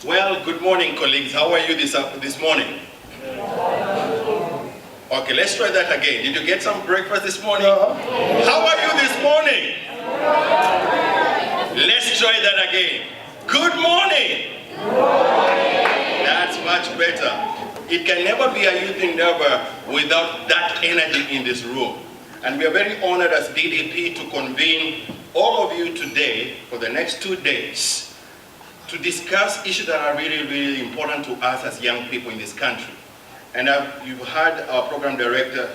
Well, good morning, colleagues. How are you this morning? Okay, let's try that again. Did you get some breakfast this morning? How are you this morning? Let's try that again. Good morning. That's much better. It can never be a youth endeavor without that energy in this room. And we are very honored as DDP to convene all of you today for the next 2 days to discuss issues that are really, really important to us as young people in this country. And you've heard our program director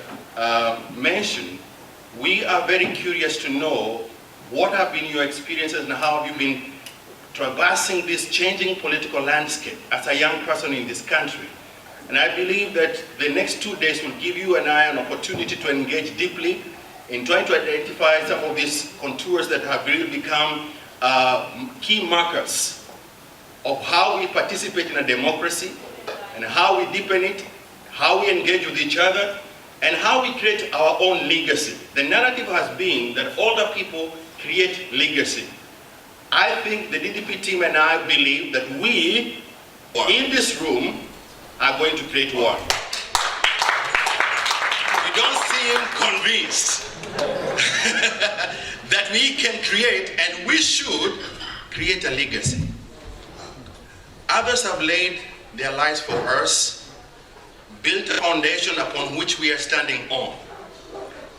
mention, we are very curious to know what have been your experiences and how have you been traversing this changing political landscape as a young person in this country. And I believe that the next 2 days will give you and I an opportunity to engage deeply in trying to identify some of these contours that have really become key markers of how we participate in a democracy and how we deepen it, how we engage with each other, and how we create our own legacy. The narrative has been that older people create legacy. I think the DDP team and I believe that we, in this room, are going to create one. You don't seem convinced that we can create, and we should create a legacy. Others have laid their lives for us, built a foundation upon which we are standing on.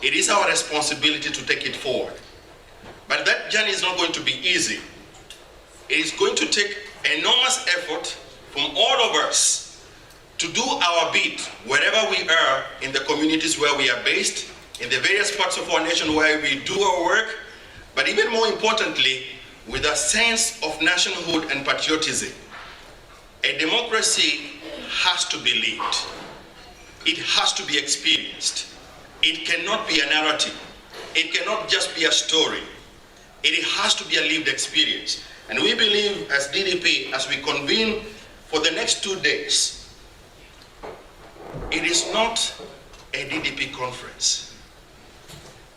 It is our responsibility to take it forward. But that journey is not going to be easy. It is going to take enormous effort from all of us to do our bit wherever we are in the communities where we are based, in the various parts of our nation where we do our work, but even more importantly, with a sense of nationhood and patriotism. A democracy has to be lived. It has to be experienced. It cannot be a narrative. It cannot just be a story. It has to be a lived experience. And we believe as DDP, as we convene for the next 2 days, it is not a DDP conference.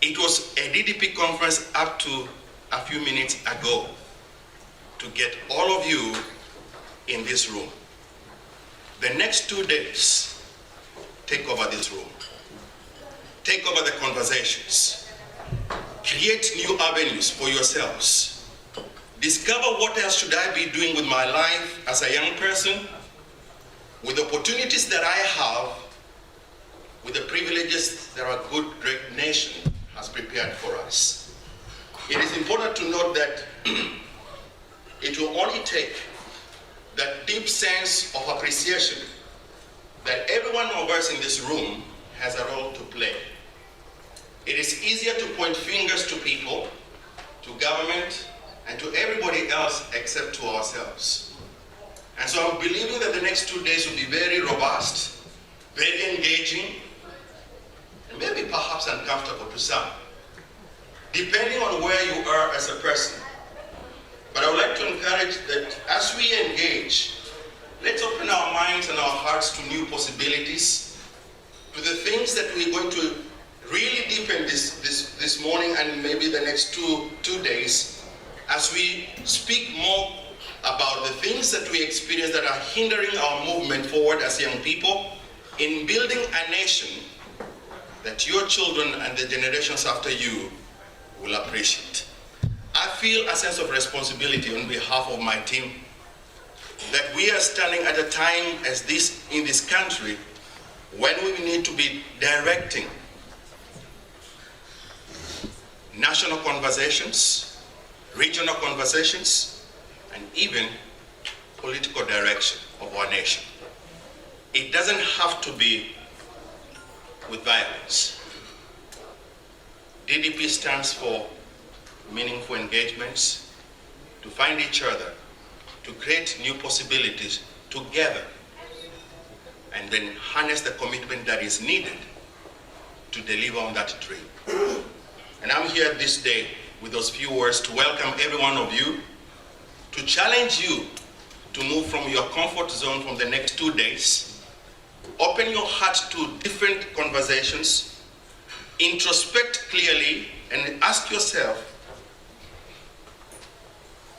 It was a DDP conference up to a few minutes ago to get all of you in this room. The next 2 days, take over this room. Take over the conversations. Create new avenues for yourselves. Discover what else should I be doing with my life as a young person, with the opportunities that I have, with the privileges that our good, great nation has prepared for us. It is important to note that it will only take that deep sense of appreciation that every one of us in this room has a role to play. It is easier to point fingers to people, to government, and to everybody else except to ourselves. And so I'm believing that the next 2 days will be very robust, very engaging, and maybe perhaps uncomfortable to some, depending on where you are as a person. But I would like to encourage that as we engage, let's open our minds and our hearts to new possibilities, to the things that we're going to really deepen this morning and maybe the next two days, as we speak more about the things that we experience that are hindering our movement forward as young people in building a nation that your children and the generations after you will appreciate. I feel a sense of responsibility on behalf of my team that we are standing at a time as this in this country when we need to be directing national conversations, regional conversations, and even political direction of our nation. It doesn't have to be with violence. DDP stands for meaningful engagements, to find each other, to create new possibilities together, and then harness the commitment that is needed to deliver on that dream. And I'm here this day with those few words to welcome every one of you, to challenge you to move from your comfort zone from the next 2 days, open your heart to different conversations, introspect clearly, and ask yourself,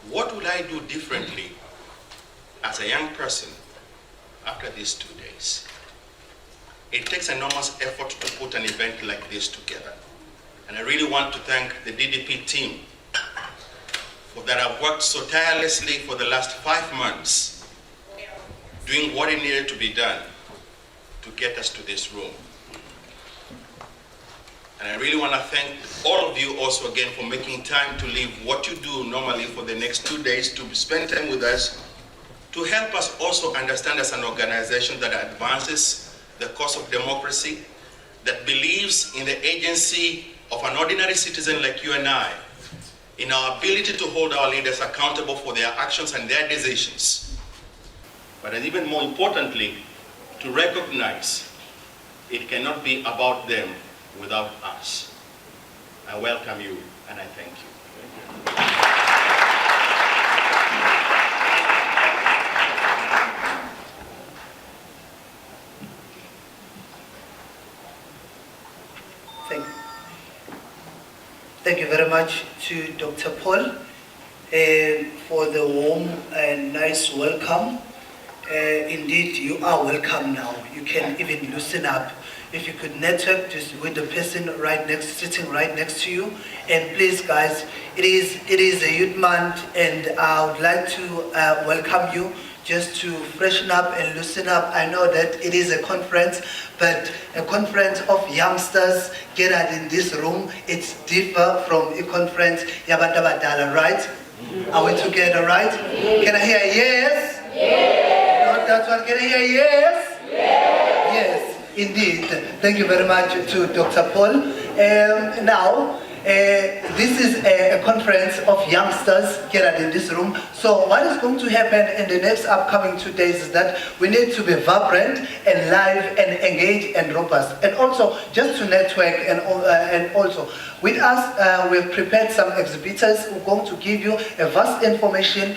what would I do differently as a young person after these 2 days. It takes enormous effort to put an event like this together. And I really want to thank the DDP team for that have worked so tirelessly for the last 5 months, doing what it needed to be done to get us to this room. And I really want to thank all of you also again for making time to leave what you do normally for the next 2 days to spend time with us, to help us also understand as an organization that advances the cause of democracy, that believes in the agency of an ordinary citizen like you and I, in our ability to hold our leaders accountable for their actions and their decisions. But even more importantly, to recognize it cannot be about them without us. I welcome you and I thank you. Thank you very much to Dr. Paul for the warm and nice welcome. Indeed, you are welcome now. You can even loosen up. If you could network just with the person sitting right next to you. And please, guys, it is a youth month, and I would like to welcome you just to freshen up and loosen up. I know that it is a conference, but a conference of youngsters gathered in this room, it's different from a conference yabantu abadala, right? Are we together, right? Can I hear a yes? Yes. Not that one. Can I hear a yes? Yes. Yes, indeed. Thank you very much to Dr. Paul. Now, this is a conference of youngsters gathered in this room. So what is going to happen in the next upcoming 2 days is that we need to be vibrant and live and engaged and robust. And also just to network and also with us, we've prepared some exhibitors who are going to give you a vast information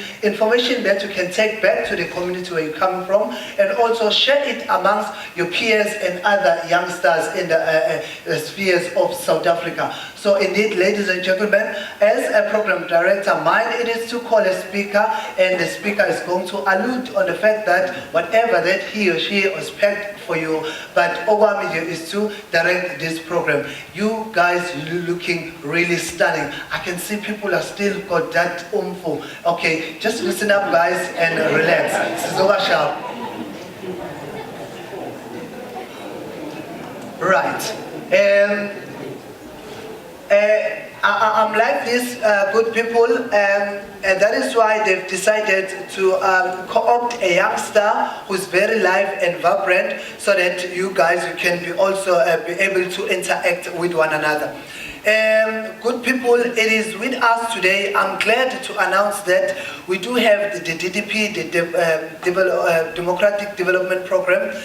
that you can take back to the community where you're coming from, and also share it amongst your peers and other youngsters in the spheres of South Africa. So indeed, ladies and gentlemen, as a program director, mine it is to call a speaker, and the speaker is going to allude on the fact that whatever that he or she expects for you, but our media is to direct this program. You guys looking really stunning. I can see people are still got that umfu. Okay, just listen up, guys, and relax. Sizoba sharp. Right. I'm like these good people, and that is why they've decided to co-opt a youngster who's very live and vibrant, so that you guys can be also be able to interact with one another. Good people, it is with us today. I'm glad to announce that we do have the DDP, the Democratic Development Program,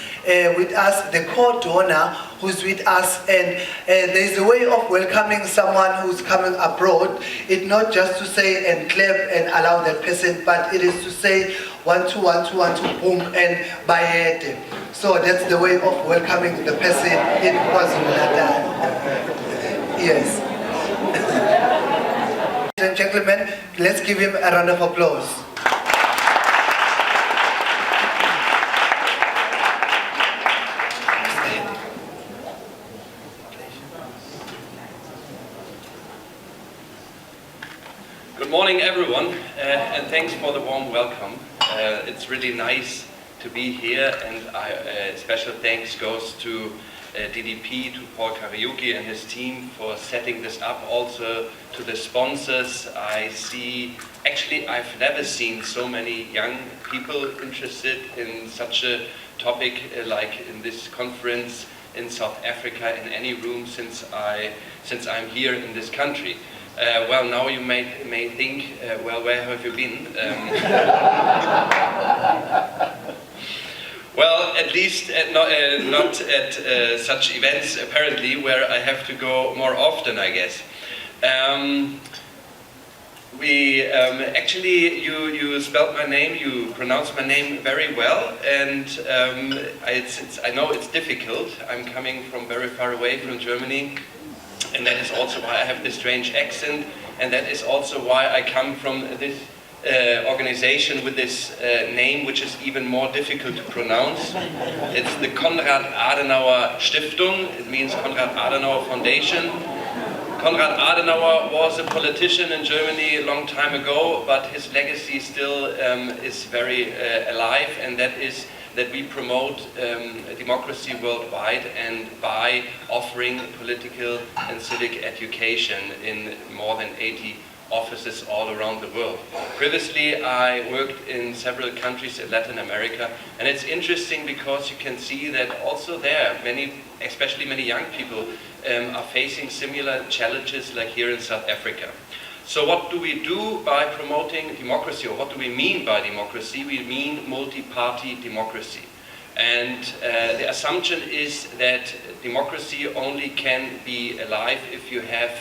with us, the co-donor who's with us, and there's a way of welcoming someone who's coming abroad. It's not just to say and clap and allow that person, but it is to say 1 2 1 2 1 2 boom and bayete. So that's the way of welcoming the person in KwaZulu-Natal. Yes. Ladies and gentlemen, let's give him a round of applause. Good morning, everyone, and thanks for the warm welcome. It's really nice to be here, and special thanks goes to DDP, to Paul Kariuki and his team for setting this up, also to the sponsors. I see, actually I've never seen so many young people interested in such a topic like in this conference in South Africa in any room since I'm here in this country. Well, now you may think, well, where have you been? Well, at least not at such events, apparently, where I have to go more often, I guess. Actually, you spelled my name, you pronounced my name very well, and I know it's difficult. I'm coming from very far away from Germany, and that is also why I have this strange accent, and that is also why I come from this organization with this name, which is even more difficult to pronounce. It's the Konrad Adenauer Stiftung. It means Konrad Adenauer Foundation. Konrad Adenauer was a politician in Germany a long time ago, but his legacy still is very alive, and that is that we promote democracy worldwide and by offering political and civic education in more than 80 offices all around the world. Previously, I worked in several countries in Latin America, and it's interesting because you can see that also there, especially many young people, are facing similar challenges like here in South Africa. So what do we do by promoting democracy, or what do we mean by democracy? We mean multi-party democracy. And the assumption is that democracy only can be alive if you have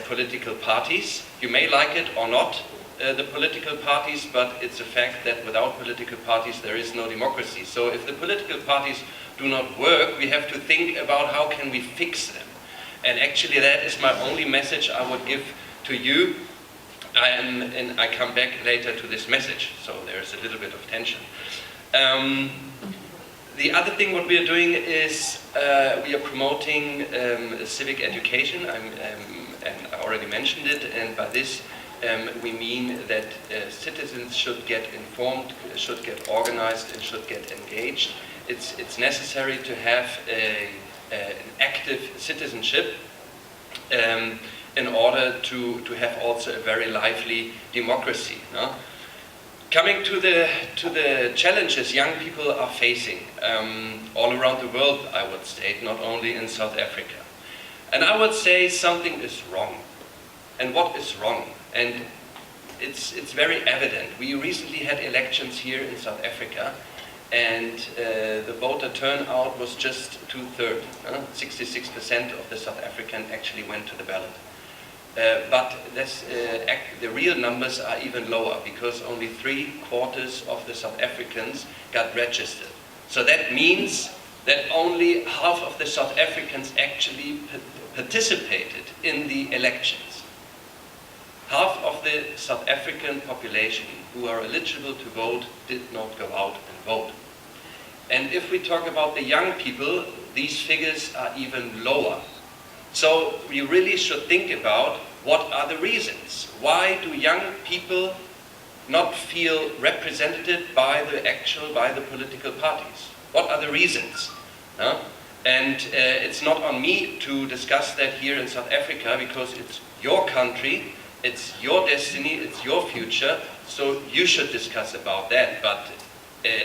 political parties. You may like it or not, the political parties, but it's a fact that without political parties there is no democracy. So if the political parties do not work, we have to think about how can we fix them. And actually that is my only message I would give to you. And I come back later to this message, so there's a little bit of tension. The other thing what we are doing is we are promoting civic education, and I already mentioned it, and by this we mean that citizens should get informed, should get organized, and should get engaged. It's necessary to have an active citizenship in order to have also a very lively democracy. No? Coming to the challenges young people are facing all around the world, I would state, not only in South Africa. And I would say something is wrong. And what is wrong? And it's very evident. We recently had elections here in South Africa, and the voter turnout was just 2/3. 66% of the South African actually went to the ballot. But the real numbers are even lower, because only 3/4 of the South Africans got registered. So that means that only half of the South Africans actually participated in the elections. Half of the South African population who are eligible to vote did not go out and vote. And if we talk about the young people, these figures are even lower. So we really should think about what are the reasons. Why do young people not feel represented by the political parties? What are the reasons? And it's not on me to discuss that here in South Africa, because it's your country, it's your destiny, it's your future, so you should discuss about that. But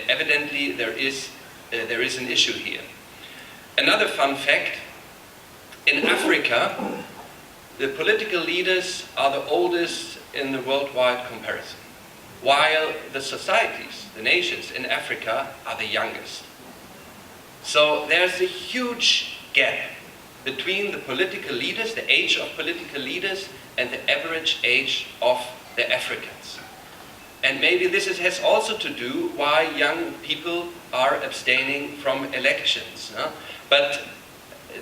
evidently there is an issue here. Another fun fact, in Africa, the political leaders are the oldest in the worldwide comparison, while the societies, the nations in Africa, are the youngest. So there's a huge gap between the political leaders, the age of political leaders, and the average age of the Africans. And maybe this has also to do why young people are abstaining from elections. But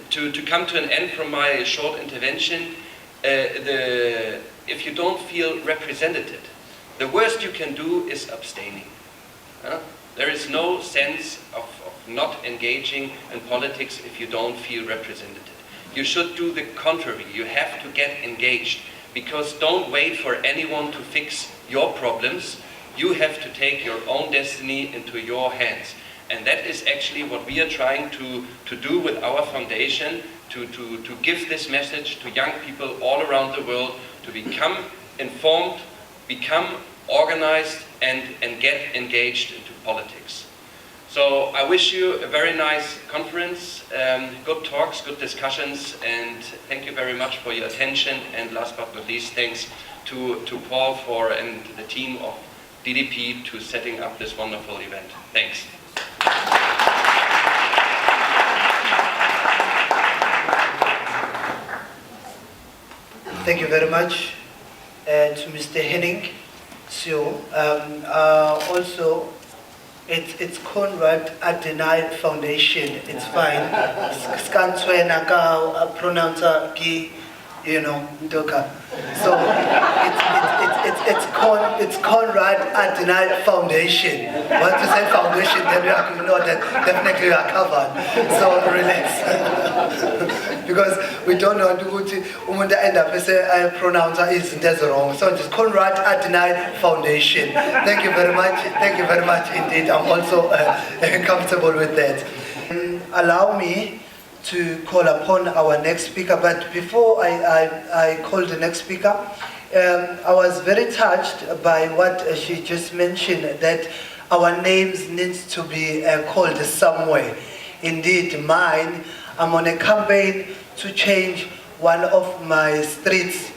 to come to an end from my short intervention, if you don't feel represented, the worst you can do is abstaining. There is no sense of not engaging in politics if you don't feel represented. You should do the contrary. You have to get engaged, because don't wait for anyone to fix your problems. You have to take your own destiny into your hands. And that is actually what we are trying to do with our foundation, to give this message to young people all around the world, to become informed, become organized, and get engaged into politics. So I wish you a very nice conference, good talks, good discussions, and thank you very much for your attention. And last but not least, thanks to Paul and the team of DDP to setting up this wonderful event. Thanks. Thank you very much to Mr. Henning. So also, it's Konrad Adenauer Foundation. It's fine. Scanswena ka pronounce ki, you know, Ndoka. So it's it's Conrad Adonai Foundation. Once you say foundation, then you know that definitely we are covered. So relax. Because we don't know ukuthi umuntu end up I pronounce is wrong. So it's Conrad Adonai Foundation. Thank you very much. Thank you very much indeed. I'm also comfortable with that. Allow me to call upon our next speaker, but before I call the next speaker, I was very touched by what she just mentioned, that our names need to be called somewhere. Indeed, mine, I'm on a campaign to change one of my streets,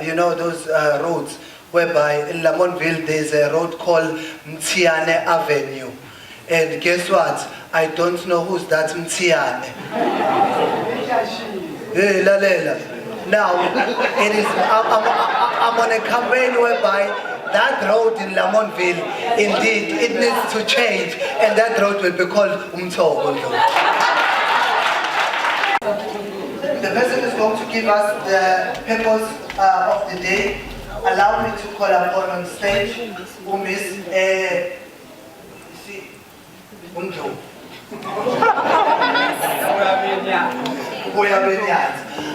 you know, those roads, whereby in Lamontville there's a road called Mtiane Avenue. And guess what? I don't know who's that Mtiane. Hey, Lalela. Now, it is, I'm on a campaign whereby that road in Lamontville, indeed, it needs to change, and that road will be called Umtogo. The person is going to give us the purpose of the day. Allow me to call upon on stage Miss Umto.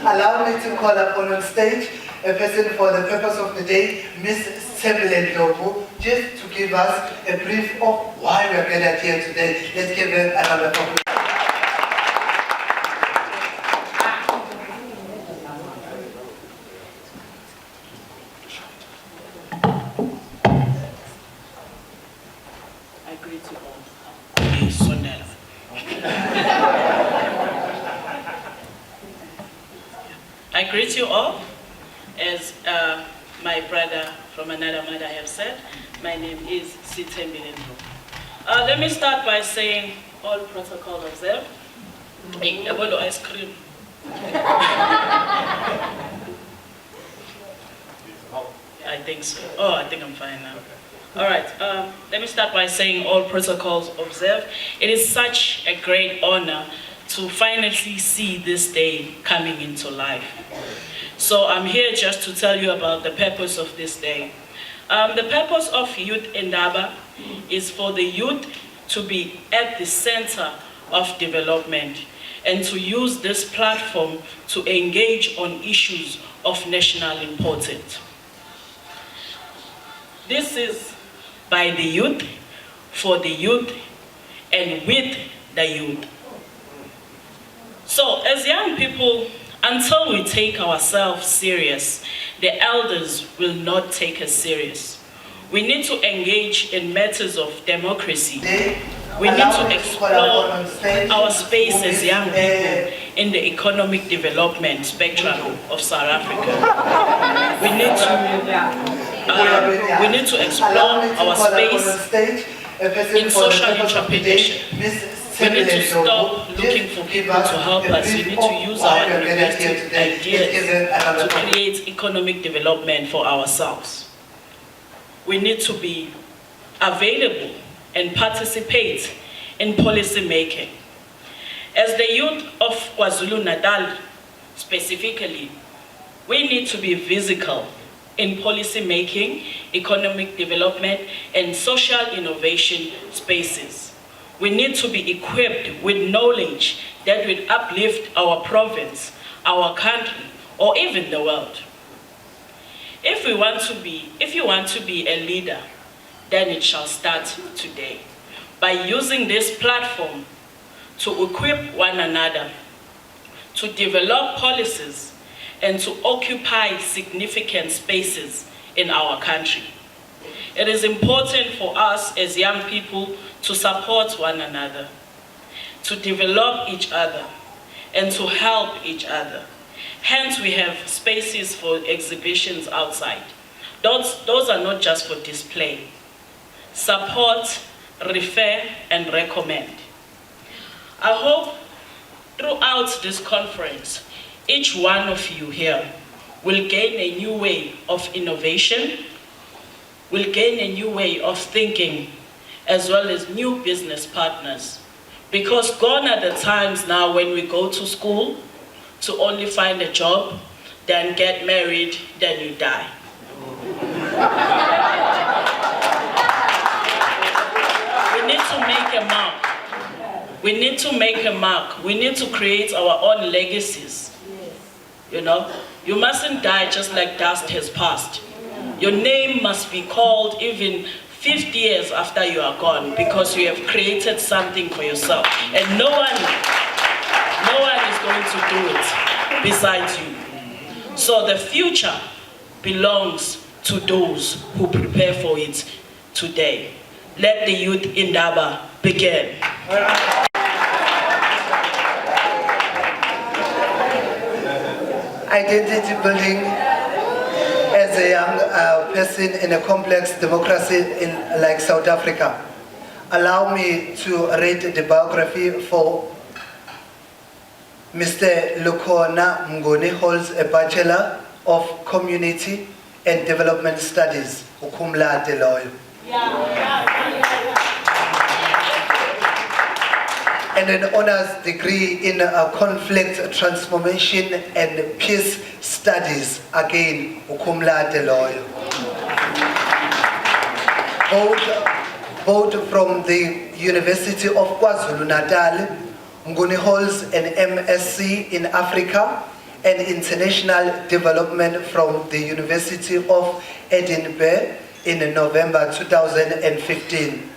Allow me to call upon on stage a person for the purpose of the day, Miss Sebele Lobo, just to give us a brief of why we are gathered here today. Let's give her another applause. I greet you all. I greet you all. As my brother from another mother have said, my name is Sitembi Lendro. Let me start by saying all protocol observed. Hey, I want ice cream. I think so. Oh, I think I'm fine now. All right, let me start by saying all protocols observed. It is such a great honor to finally see this day coming into life. So I'm here just to tell you about the purpose of this day. The purpose of Youth Indaba is for the youth to be at the center of development and to use this platform to engage on issues of national importance. This is by the youth, for the youth, and with the youth. So as young people, until we take ourselves serious, the elders will not take us serious. We need to engage in matters of democracy. We need to explore our space as young people in the economic development spectrum of South Africa. We need to explore our space in social entrepreneurship. We need to stop looking for people to help us. We need to use our innovative ideas to create economic development for ourselves. We need to be available and participate in policy making. As the youth of KwaZulu-Natal specifically, we need to be physical in policy making, economic development, and social innovation spaces. We need to be equipped with knowledge that will uplift our province, our country, or even the world. If you want to be a leader, then it shall start today by using this platform to equip one another, to develop policies, and to occupy significant spaces in our country. It is important for us as young people to support one another, to develop each other, and to help each other. Hence, we have spaces for exhibitions outside. Those are not just for display. Support, refer, and recommend. I hope throughout this conference, each one of you here will gain a new way of innovation, will gain a new way of thinking, as well as new business partners. Because gone are the times now when we go to school to only find a job, then get married, then you die. We need to make a mark. We need to make a mark. We need to create our own legacies. You know, you mustn't die just like dust has passed. Your name must be called even 50 years after you are gone, because you have created something for yourself. And no one is going to do it besides you. So the future belongs to those who prepare for it today. Let the youth Indaba begin. Identity building as a young person in a complex democracy like South Africa. Allow me to read the biography for Mr. Lukhona Mnguni. Holds a Bachelor of Community and Development Studies, cum laude loyo. And an honors degree in conflict transformation and peace studies, again, cum laude loyo. Both from the University of KwaZulu-Natal. Mnguni holds an MSc in Africa and International Development from the University of Edinburgh in November 2015.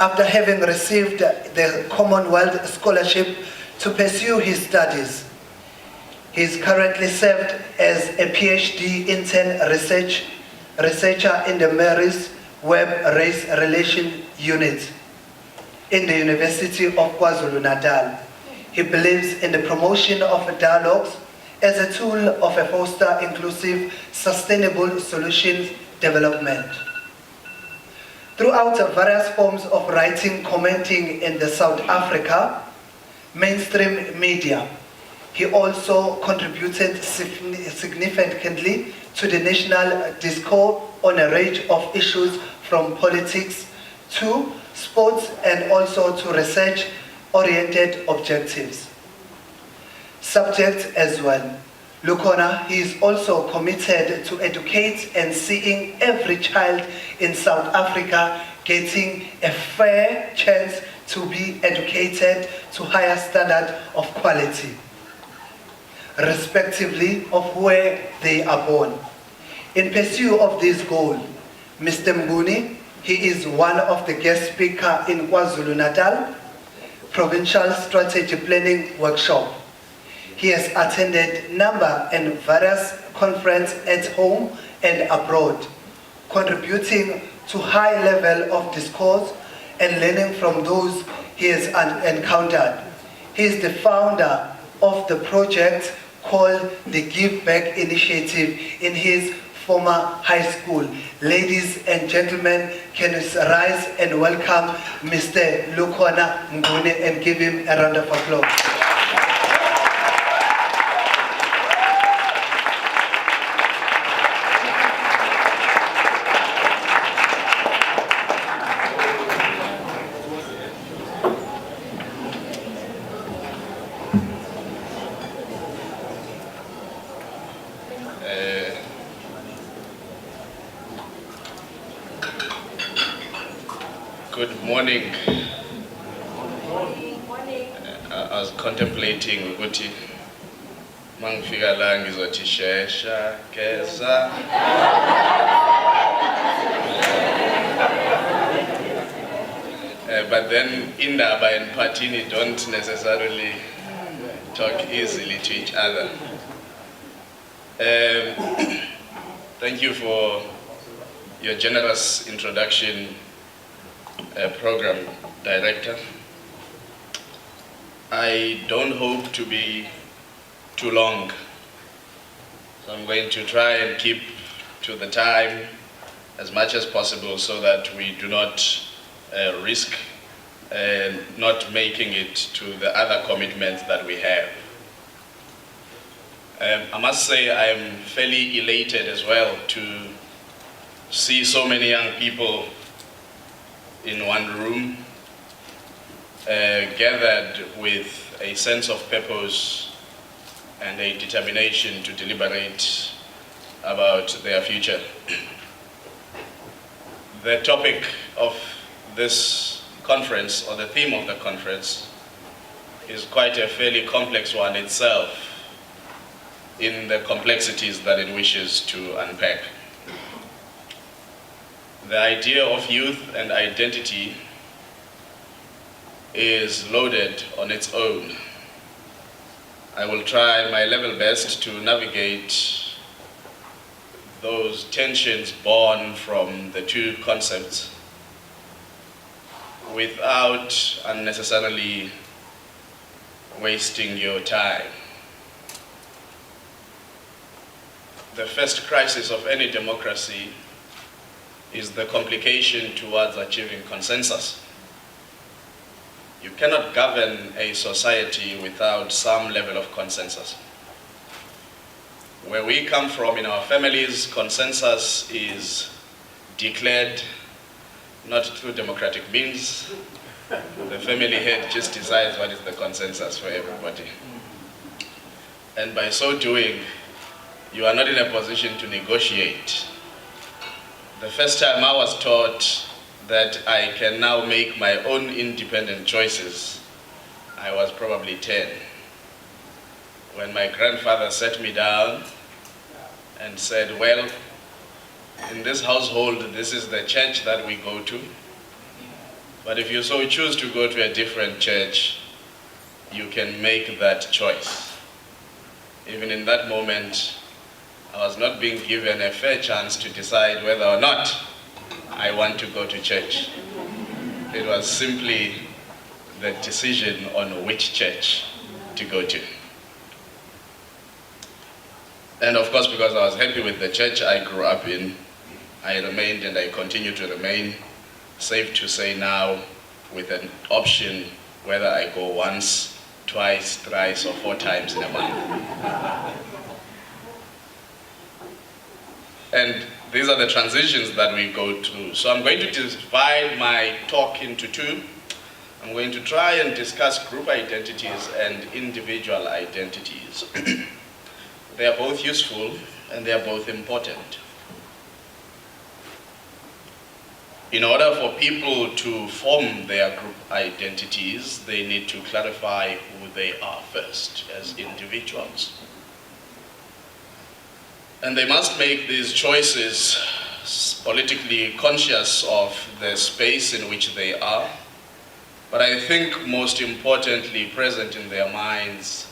After having received the Commonwealth Scholarship to pursue his studies, he is currently served as a PhD intern researcher in the Mary's Web Race Relation Unit in the University of KwaZulu-Natal. He believes in the promotion of dialogues as a tool of a foster inclusive, sustainable solutions development. Throughout various forms of writing, commenting in the South Africa mainstream media, he also contributed significantly to the national discourse on a range of issues from politics to sports and also to research-oriented objectives. Subjects as well. Lukhona, he is also committed to educate and seeing every child in South Africa getting a fair chance to be educated to higher standard of quality, respectively of where they are born. In pursuit of this goal, Mr. Mnguni, he is one of the guest speakers in KwaZulu-Natal Provincial Strategy Planning Workshop. He has attended number and various conferences at home and abroad, contributing to high level of discourse and learning from those he has encountered. He is the founder of the project called the Give Back Initiative in his former high school. Ladies and gentlemen, can you rise and welcome Mr. Lukhona Mnguni and give him a round of applause. Good morning. I was contemplating ukuthi mangifika la ngizothi shesha keza. But then Indaba and Patini don't necessarily talk easily to each other. Thank you for your generous introduction, Program Director. I don't hope to be too long, so I'm going to try and keep to the time as much as possible so that we do not risk not making it to the other commitments that we have. I must say I am fairly elated as well to see so many young people in one room, gathered with a sense of purpose and a determination to deliberate about their future. The topic of this conference, or the theme of the conference, is quite a fairly complex one itself in the complexities that it wishes to unpack. The idea of youth and identity is loaded on its own. I will try my level best to navigate those tensions born from the two concepts without unnecessarily wasting your time. The first crisis of any democracy is the complication towards achieving consensus. You cannot govern a society without some level of consensus. Where we come from in our families, consensus is declared not through democratic means. The family head just decides what is the consensus for everybody. And by so doing, you are not in a position to negotiate. The first time I was taught that I can now make my own independent choices, I was probably 10. When my grandfather sat me down and said, well, in this household, this is the church that we go to. But if you so choose to go to a different church, you can make that choice. Even in that moment, I was not being given a fair chance to decide whether or not I want to go to church. It was simply the decision on which church to go to. And of course, because I was happy with the church I grew up in, I remained and I continue to remain. Safe to say now, with an option whether I go once, twice, thrice, or 4 times in a month. And these are the transitions that we go through. So I'm going to divide my talk into 2. I'm going to try and discuss group identities and individual identities. They are both useful and they are both important. In order for people to form their group identities, they need to clarify who they are first as individuals. And they must make these choices politically conscious of the space in which they are, but I think most importantly present in their minds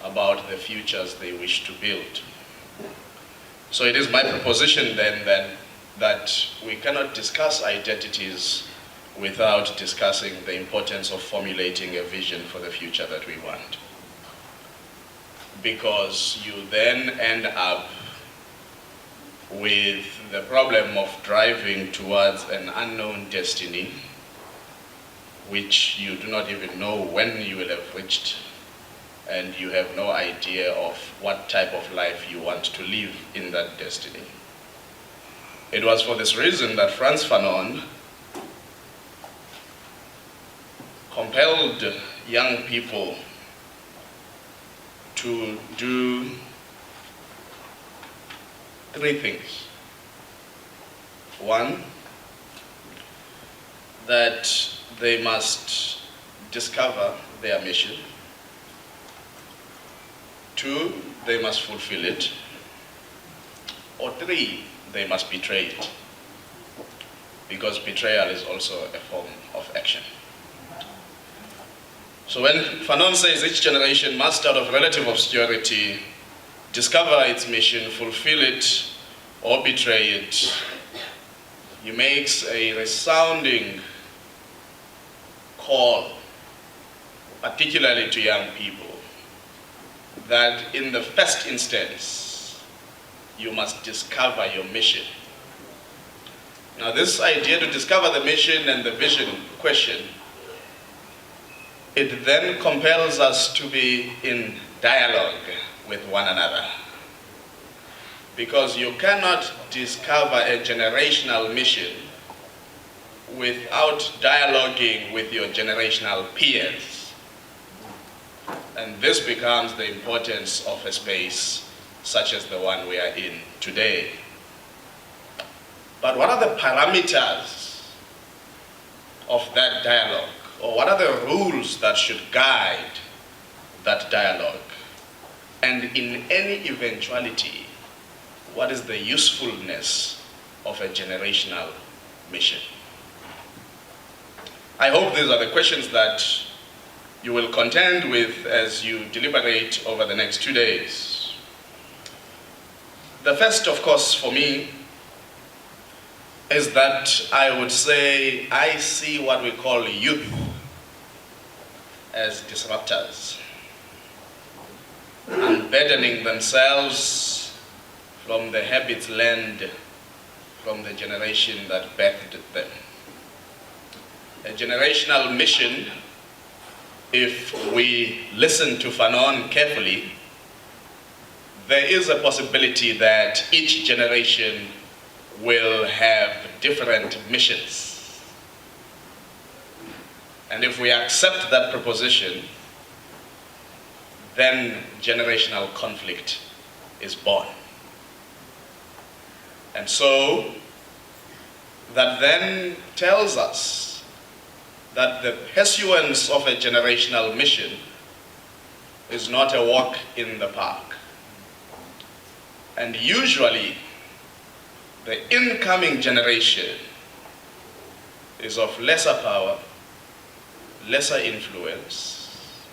about the futures they wish to build. So it is my proposition then that we cannot discuss identities without discussing the importance of formulating a vision for the future that we want. Because you then end up with the problem of driving towards an unknown destiny, which you do not even know when you will have reached, and you have no idea of what type of life you want to live in that destiny. It was for this reason that Frantz Fanon compelled young people to do 3 things. 1, that they must discover their mission. 2, they must fulfill it. Or 3, they must betray it. Because betrayal is also a form of action. So when Fanon says each generation must, out of relative obscurity, discover its mission, fulfill it, or betray it, he makes a resounding call, particularly to young people, that in the first instance, you must discover your mission. Now this idea to discover the mission and the vision question, it then compels us to be in dialogue with one another. Because you cannot discover a generational mission without dialoguing with your generational peers. And this becomes the importance of a space such as the one we are in today. But what are the parameters of that dialogue? Or what are the rules that should guide that dialogue? And in any eventuality, what is the usefulness of a generational mission? I hope these are the questions that you will contend with as you deliberate over the next 2 days. The first, of course, for me, is that I would say I see what we call youth as disruptors, unburdening themselves from the habits learned from the generation that birthed them. A generational mission, if we listen to Fanon carefully, there is a possibility that each generation will have different missions. And if we accept that proposition, then generational conflict is born. And so, that then tells us that the pursuance of a generational mission is not a walk in the park. And usually, the incoming generation is of lesser power, lesser influence,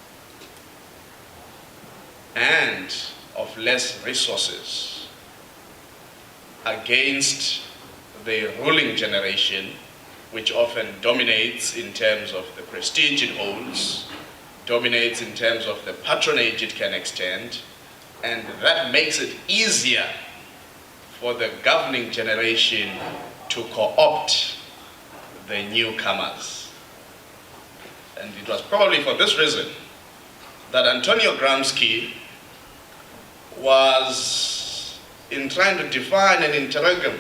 and of less resources against the ruling generation, which often dominates in terms of the prestige it holds, dominates in terms of the patronage it can extend, and that makes it easier for the governing generation to co-opt the newcomers. And it was probably for this reason that Antonio Gramsci was, in trying to define an interregnum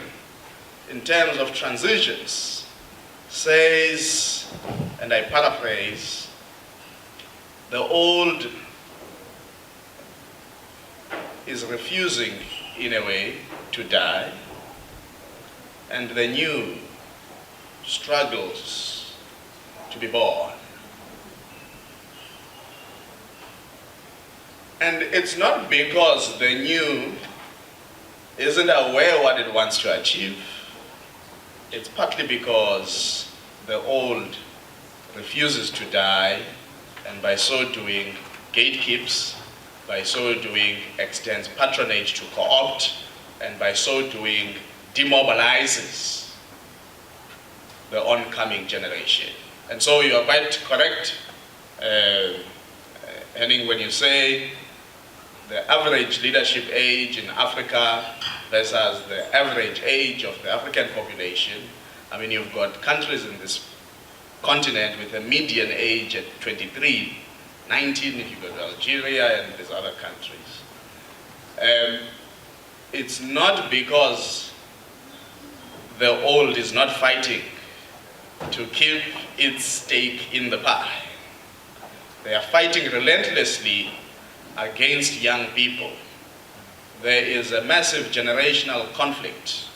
in terms of transitions, says, and I paraphrase, the old is refusing, in a way, to die, and the new struggles to be born. And it's not because the new isn't aware what it wants to achieve. It's partly because the old refuses to die, and by so doing gatekeeps, by so doing extends patronage to co-opt, and by so doing demobilizes the oncoming generation. And so you are quite correct, Henning, when you say the average leadership age in Africa versus the average age of the African population. I mean, you've got countries in this continent with a median age at 23, 19, you've got Algeria and these other countries. It's not because the old is not fighting to keep its stake in the pie. They are fighting relentlessly against young people. There is a massive generational conflict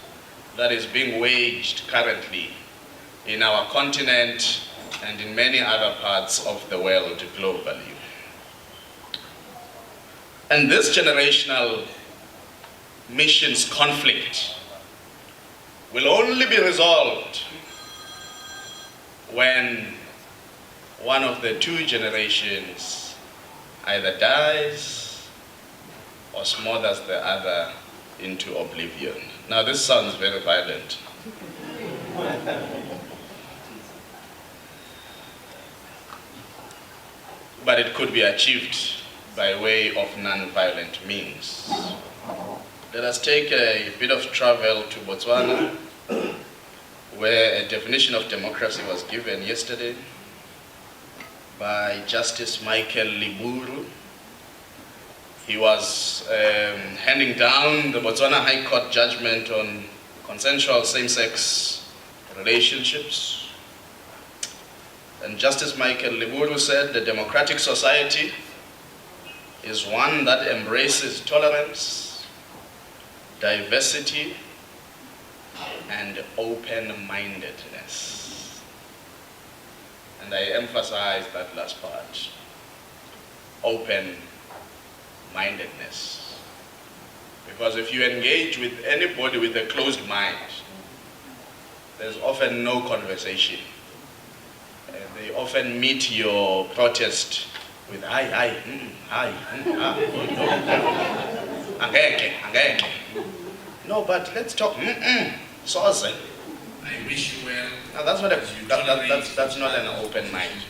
that is being waged currently in our continent and in many other parts of the world globally. And this generational missions conflict will only be resolved when one of the two generations either dies or smothers the other into oblivion. Now this sounds very violent. But it could be achieved by way of non-violent means. Let us take a bit of travel to Botswana, where a definition of democracy was given yesterday by Justice Michael Liburu. He was handing down the Botswana High Court judgment on consensual same-sex relationships. And Justice Michael Liburu said the democratic society is one that embraces tolerance, diversity, and open-mindedness. And I emphasize that last part, open-mindedness. Because if you engage with anybody with a closed mind, there's often no conversation. They often meet your protest with hi, angeke. No, but let's talk. Soze. I wish you well. Now that's not not an open mind.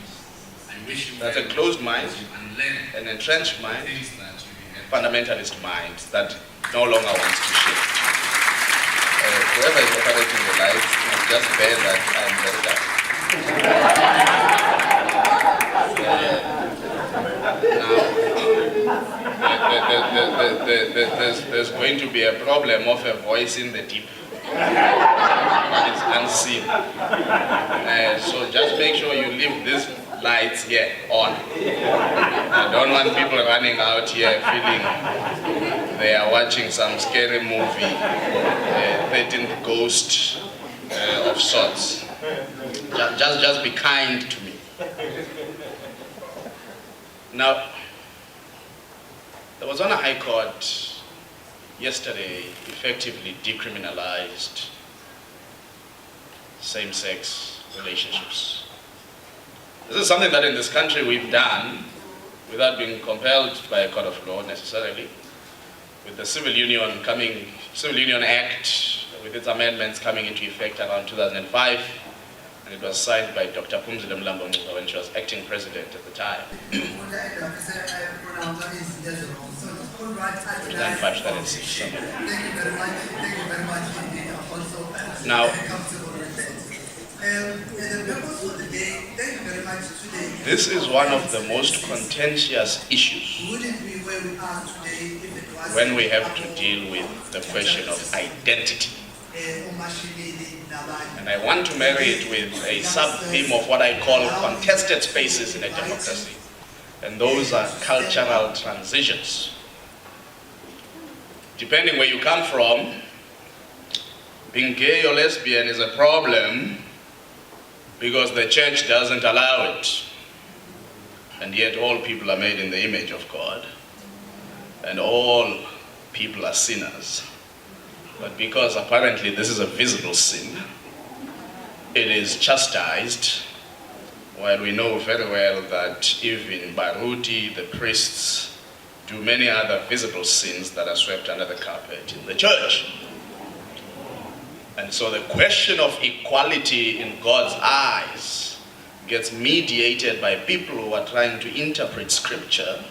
I wish you That's well. a closed mind, And learn an entrenched mind, things that you have. fundamentalist mind that no longer wants to shift. Whoever is operating the lights must just bear that I'm very dark. There's going to be a problem of a voice in the deep. It's unseen. So just make sure you leave these lights here on. I don't want people running out here feeling they are watching some scary movie, 13th Ghost of sorts. Just be kind to me. Now, there was on a High Court yesterday effectively decriminalized same-sex relationships. This is something that in this country we've done without being compelled by a court of law necessarily, with the Civil Union Act, with its amendments coming into effect around 2005, and it was signed by Dr. Phumzile Mlambo when she was acting president at the time. Now, this is one of the most contentious issues when we have to deal with the question of identity. And I want to marry it with a sub-theme of what I call contested spaces in a democracy. And those are cultural transitions. Depending where you come from, being gay or lesbian is a problem because the church doesn't allow it. And yet all people are made in the image of God. And all people are sinners. But because apparently this is a visible sin, it is chastised, while we know very well that even Baruti, the priests, do many other visible sins that are swept under the carpet in the church. And so the question of equality in God's eyes gets mediated by people who are trying to interpret scripture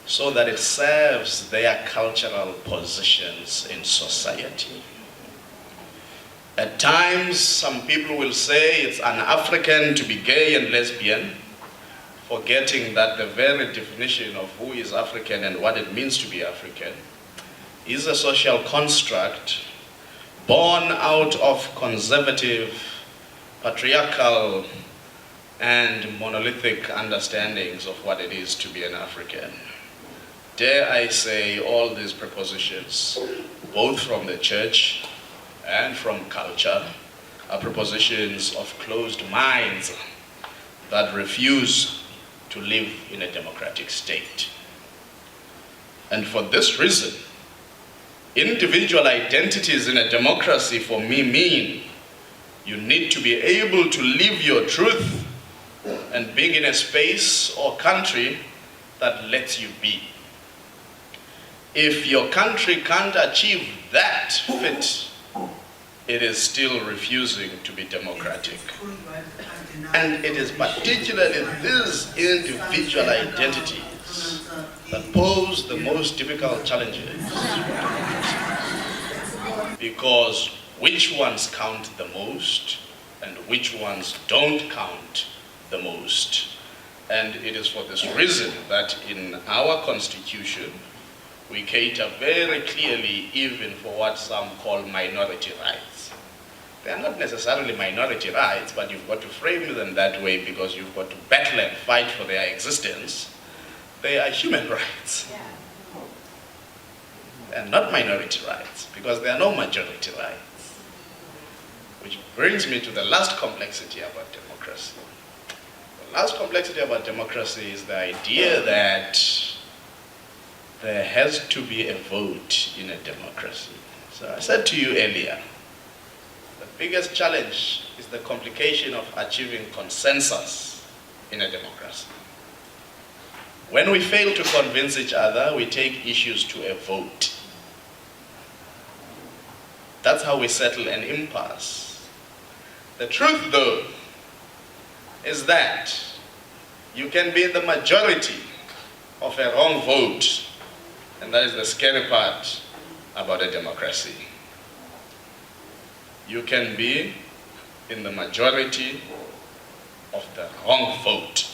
so that it serves their cultural positions in society. At times, some people will say it's un-African to be gay and lesbian, forgetting that the very definition of who is African and what it means to be African is a social construct born out of conservative, patriarchal, and monolithic understandings of what it is to be an African. Dare I say all these propositions, both from the church and from culture, are propositions of closed minds that refuse to live in a democratic state. And for this reason, individual identities in a democracy for me mean you need to be able to live your truth and being in a space or country that lets you be. If your country can't achieve that fit, it is still refusing to be democratic. And it is particularly these individual identities that pose the most difficult challenges. Because which ones count the most and which ones don't count the most. And it is for this reason that in our constitution, we cater very clearly even for what some call minority rights. They are not necessarily minority rights, but you've got to frame them that way because you've got to battle and fight for their existence. They are human rights. They are not minority rights because there are no majority rights. Which brings me to the last complexity about democracy. The last complexity about democracy is the idea that there has to be a vote in a democracy. So I said to you earlier, the biggest challenge is the complication of achieving consensus in a democracy. When we fail to convince each other, we take issues to a vote. That's how we settle an impasse. The truth, though, is that you can be in the majority of a wrong vote, and that is the scary part about a democracy. You can be in the majority of the wrong vote.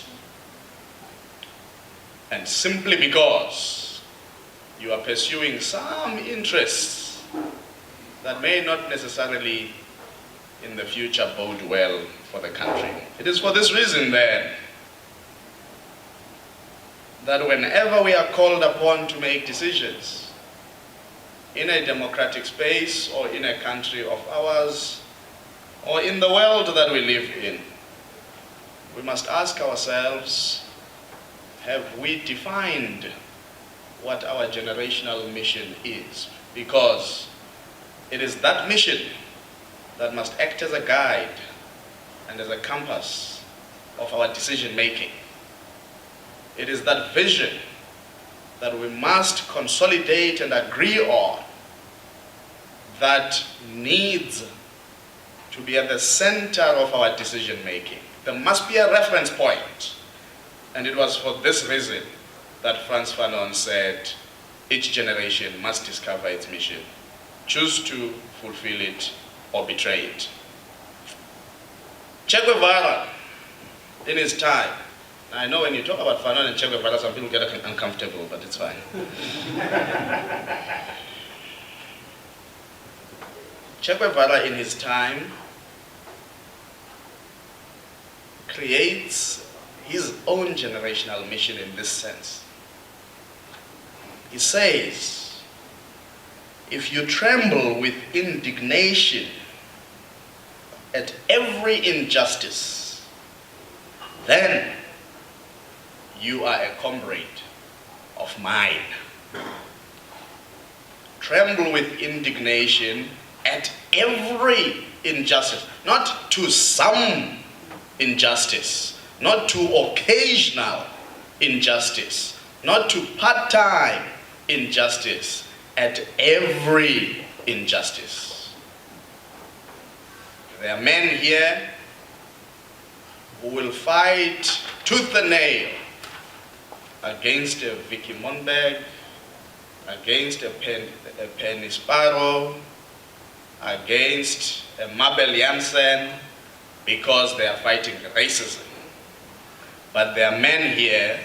And simply because you are pursuing some interests that may not necessarily in the future bode well for the country. It is for this reason then that whenever we are called upon to make decisions in a democratic space or in a country of ours or in the world that we live in, we must ask ourselves, have we defined what our generational mission is? Because it is that mission that must act as a guide and as a compass of our decision making. It is that vision that we must consolidate and agree on that needs to be at the center of our decision making. There must be a reference point. And it was for this reason that Frantz Fanon said, each generation must discover its mission, choose to fulfill it or betray it. Che Guevara, in his time, I know when you talk about Fanon and Che Guevara, some people get uncomfortable, but it's fine. Che Guevara, in his time, creates his own generational mission in this sense. He says, if you tremble with indignation at every injustice, then you are a comrade of mine. Tremble with indignation at every injustice, not to some injustice, not to occasional injustice, not to part-time injustice, at every injustice. There are men here who will fight tooth and nail against a Vicky Monberg, against a Penny Sparrow, against a Mabel Jansen, because they are fighting racism. But there are men here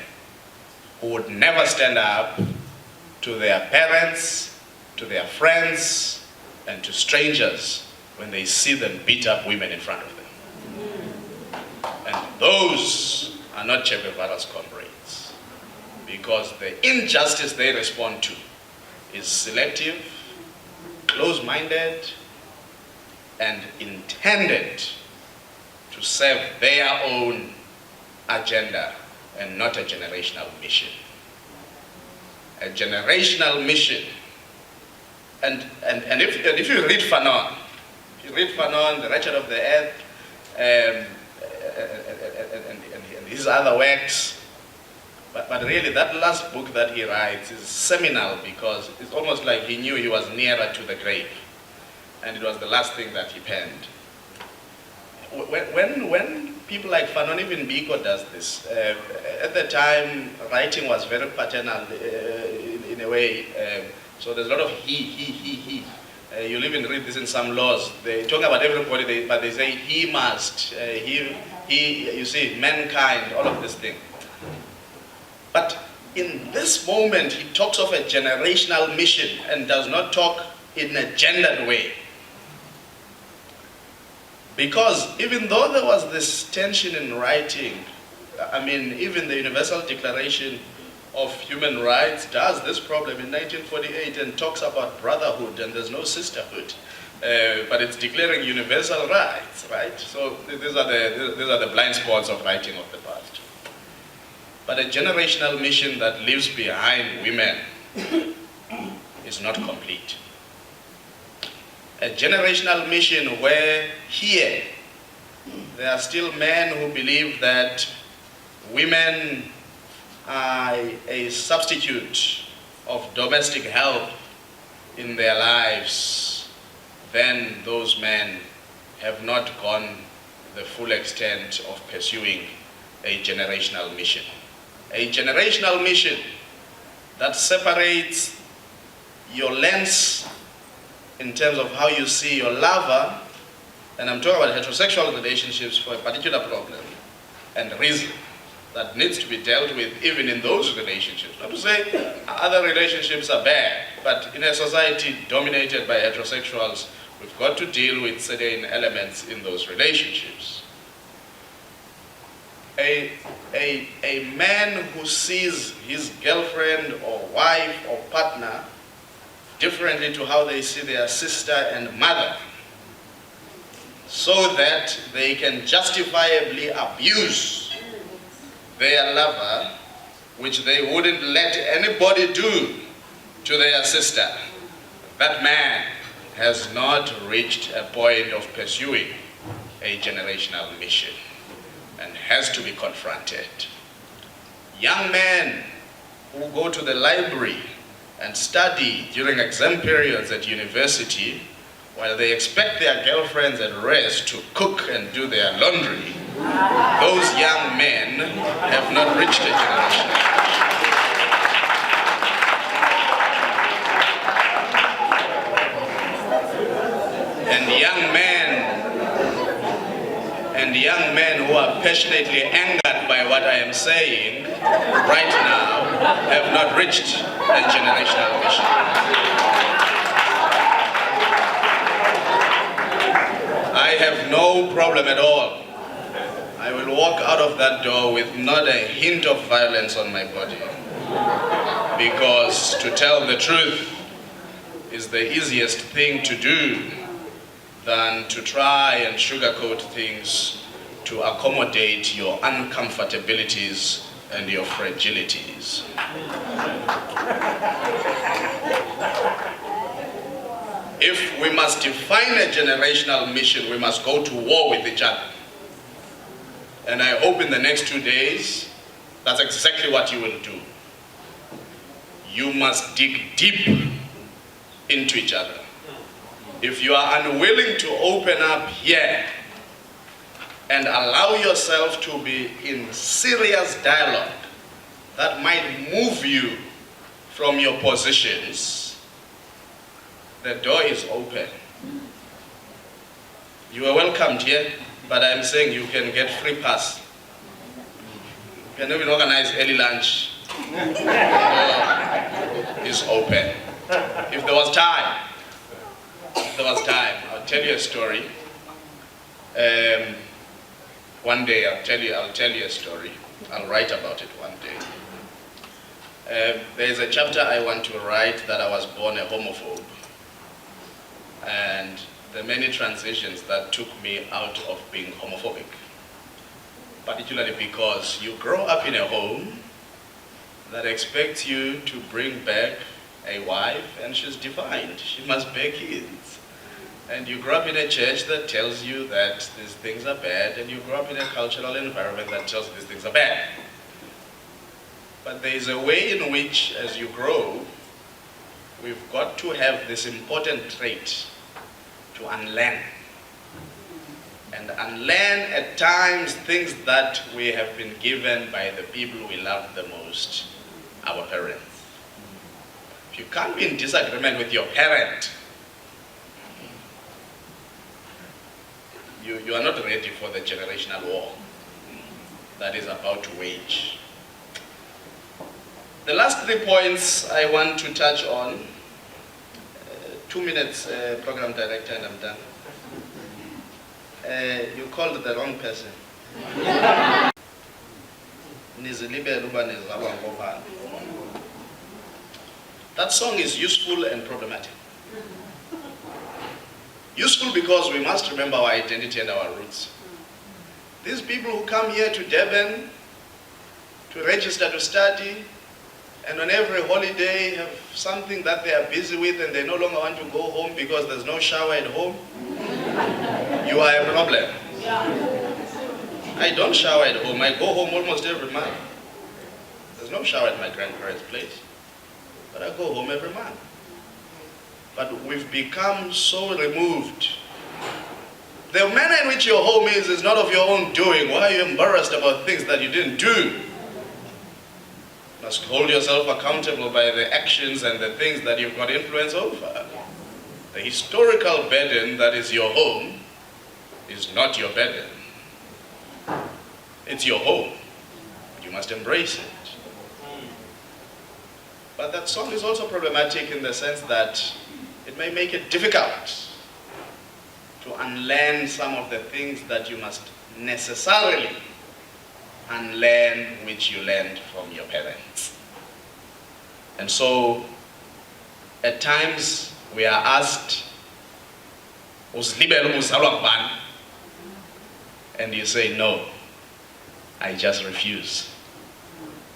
who would never stand up to their parents, to their friends, and to strangers when they see them beat up women in front of them. And those are not Che Guevara's comrades, because the injustice they respond to is selective, close-minded, and intended to serve their own agenda and not a generational mission. A generational mission. And if you read Fanon, The Wretched of the Earth, and his other works, but really that last book that he writes is seminal because it's almost like he knew he was nearer to the grave, and it was the last thing that he penned. When people like Fanon, even Biko does this, at the time writing was very paternal in a way, so there's a lot of he. You'll even read this in some laws. They talk about everybody, but they say he must, he, you see, mankind, all of this thing. But in this moment, he talks of a generational mission and does not talk in a gendered way. Because even though there was this tension in writing, I mean, even the Universal Declaration of Human Rights does this problem in 1948 and talks about brotherhood and there's no sisterhood. but it's declaring universal rights, right? So these are the blind spots of writing of the past. But a generational mission that leaves behind women is not complete. A generational mission where here there are still men who believe that women are a substitute of domestic help in their lives, then those men have not gone the full extent of pursuing a generational mission. A generational mission that separates your lens in terms of how you see your lover, and I'm talking about heterosexual relationships for a particular problem and reason that needs to be dealt with even in those relationships. Not to say other relationships are bad, but in a society dominated by heterosexuals, we've got to deal with certain elements in those relationships. A man who sees his girlfriend or wife or partner differently to how they see their sister and mother, so that they can justifiably abuse their lover, which they wouldn't let anybody do to their sister. That man has not reached a point of pursuing a generational mission and has to be confronted. Young men who go to the library and study during exam periods at university, while they expect their girlfriends at rest to cook and do their laundry, those young men have not reached a generation. And young men who are passionately angered by what I am saying right now have not reached a generational mission. I have no problem at all. I will walk out of that door with not a hint of violence on my body. Because to tell the truth is the easiest thing to do than to try and sugarcoat things to accommodate your uncomfortabilities and your fragilities. If we must define a generational mission, we must go to war with each other. And I hope in the next 2 days, that's exactly what you will do. You must dig deep into each other. If you are unwilling to open up here and allow yourself to be in serious dialogue that might move you from your positions, the door is open. You are welcomed here, but I'm saying you can get free pass. You can even organize early lunch. The door is open. If there was time, I'll tell you a story. One day I'll tell you a story. I'll write about it one day. There's a chapter I want to write that I was born a homophobe. And the many transitions that took me out of being homophobic. Particularly because you grow up in a home that expects you to bring back a wife and she's defined. She must bear kids. And you grow up in a church that tells you that these things are bad, and you grow up in a cultural environment that tells you these things are bad. But there is a way in which, as you grow, we've got to have this important trait to unlearn. And unlearn at times things that we have been given by the people we love the most, our parents. If you can't be in disagreement with your parent, you are not ready for the generational war that is about to wage. The last 3 points I want to touch on. 2 minutes, program director, and I'm done. You called the wrong person. That song is useful and problematic. Useful because we must remember our identity and our roots. These people who come here to Durban to register to study, and on every holiday have something that they are busy with and they no longer want to go home because there's no shower at home, you are a problem. I don't shower at home. I go home almost every month. There's no shower at my grandparents' place, but I go home every month. But we've become so removed. The manner in which your home is not of your own doing. Why are you embarrassed about things that you didn't do? You must hold yourself accountable by the actions and the things that you've got influence over. The historical burden that is your home is not your burden. It's your home. You must embrace it. But that song is also problematic in the sense that it may make it difficult to unlearn some of the things that you must necessarily unlearn which you learned from your parents. And so, at times, we are asked, and you say, no, I just refuse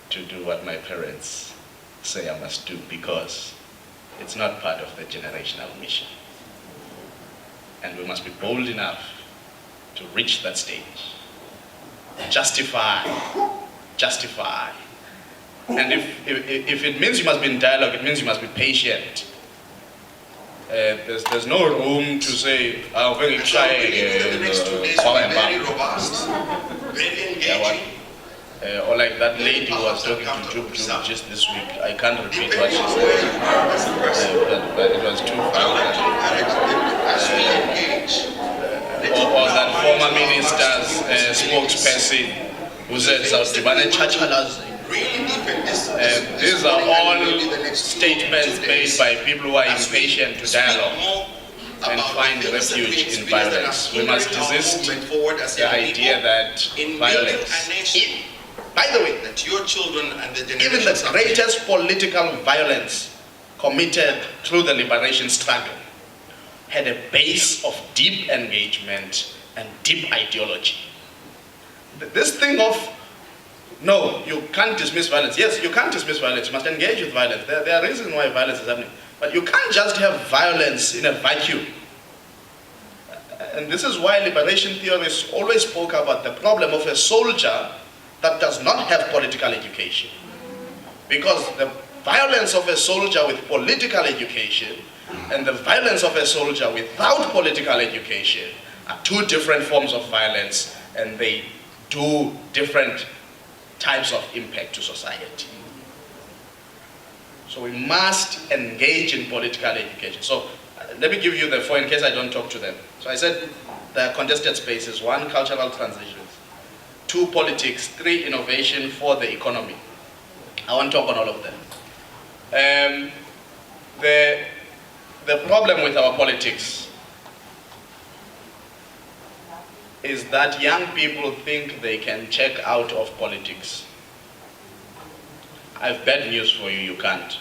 to do what my parents say I must do because it's not part of the generational mission. And we must be bold enough to reach that stage. Justify. And if it means you must be in dialogue, it means you must be patient. There's no room to say, I'm very shy. The next 2 days will be very robust, very engaging. Or like that lady who was talking to Jub just this week. I can't repeat what she said, but it was too far. Or that former minister's spokesperson who said, these are all statements made by people who are impatient to dialogue and find refuge in violence. We must resist the idea that violence, by the way, that your children and the even the greatest political violence committed through the liberation struggle had a base of deep engagement and deep ideology. This thing of, no, you can't dismiss violence. Yes, you can't dismiss violence. You must engage with violence. There are reasons why violence is happening. But you can't just have violence in a vacuum. And this is why liberation theorists always spoke about the problem of a soldier that does not have political education. Because the violence of a soldier with political education and the violence of a soldier without political education are two different forms of violence, and they do different types of impact to society. So we must engage in political education. So let me give you the four in case I don't talk to them. So I said the contested spaces: 1, cultural transitions; 2, politics; 3, innovation; 4, the economy. I want to talk on all of them. The problem with our politics is that young people think they can check out of politics. I have bad news for you, you can't.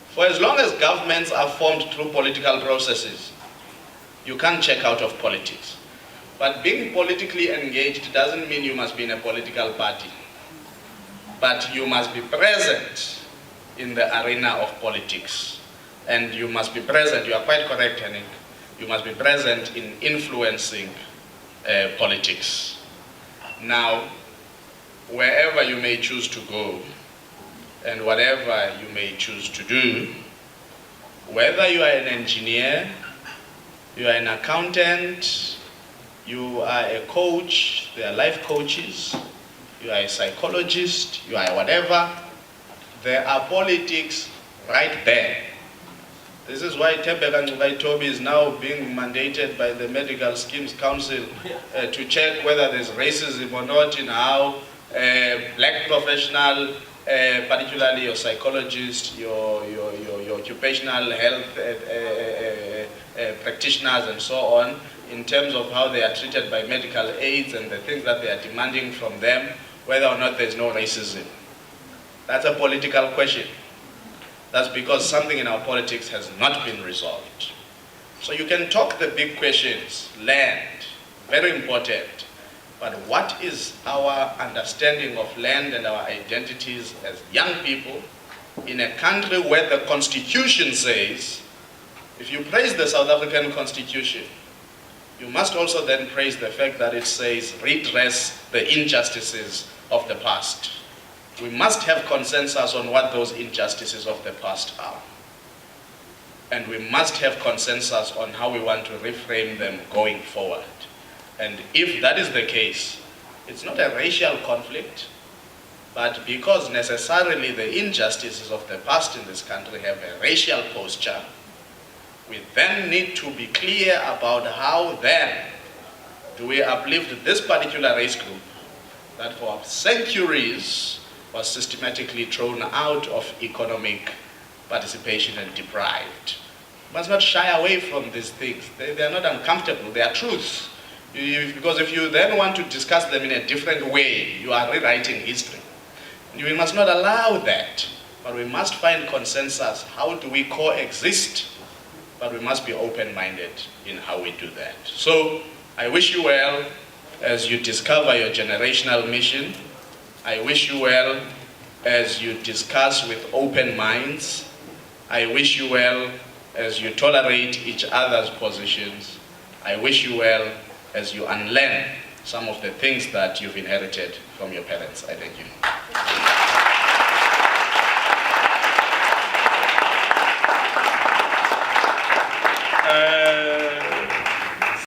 For as long as governments are formed through political processes, you can't check out of politics. But being politically engaged doesn't mean you must be in a political party. But you must be present in the arena of politics. And you must be present, you are quite correct, Henning, you must be present in influencing politics. Now, wherever you may choose to go, and whatever you may choose to do, whether you are an engineer, you are an accountant, you are a coach, there are life coaches, you are a psychologist, you are whatever, there are politics right there. This is why Tembeka Toby is now being mandated by the Medical Schemes Council to check whether there's racism or not in how black professional, particularly your psychologist, your occupational health practitioners and so on, in terms of how they are treated by medical aids and the things that they are demanding from them, whether or not there's no racism. That's a political question. That's because something in our politics has not been resolved. So you can talk the big questions, land, very important, but what is our understanding of land and our identities as young people in a country where the Constitution says, if you praise the South African Constitution, you must also then praise the fact that it says redress the injustices of the past. We must have consensus on what those injustices of the past are. And we must have consensus on how we want to reframe them going forward. And if that is the case, it's not a racial conflict, but because necessarily the injustices of the past in this country have a racial posture, we then need to be clear about how then do we uplift this particular race group that for centuries was systematically thrown out of economic participation and deprived. You must not shy away from these things. They are not uncomfortable, they are truths. Because if you then want to discuss them in a different way, you are rewriting history. We must not allow that, but we must find consensus. How do we coexist? But we must be open-minded in how we do that. So I wish you well as you discover your generational mission. I wish you well as you discuss with open minds. I wish you well as you tolerate each other's positions. I wish you well as you unlearn some of the things that you've inherited from your parents. I thank you.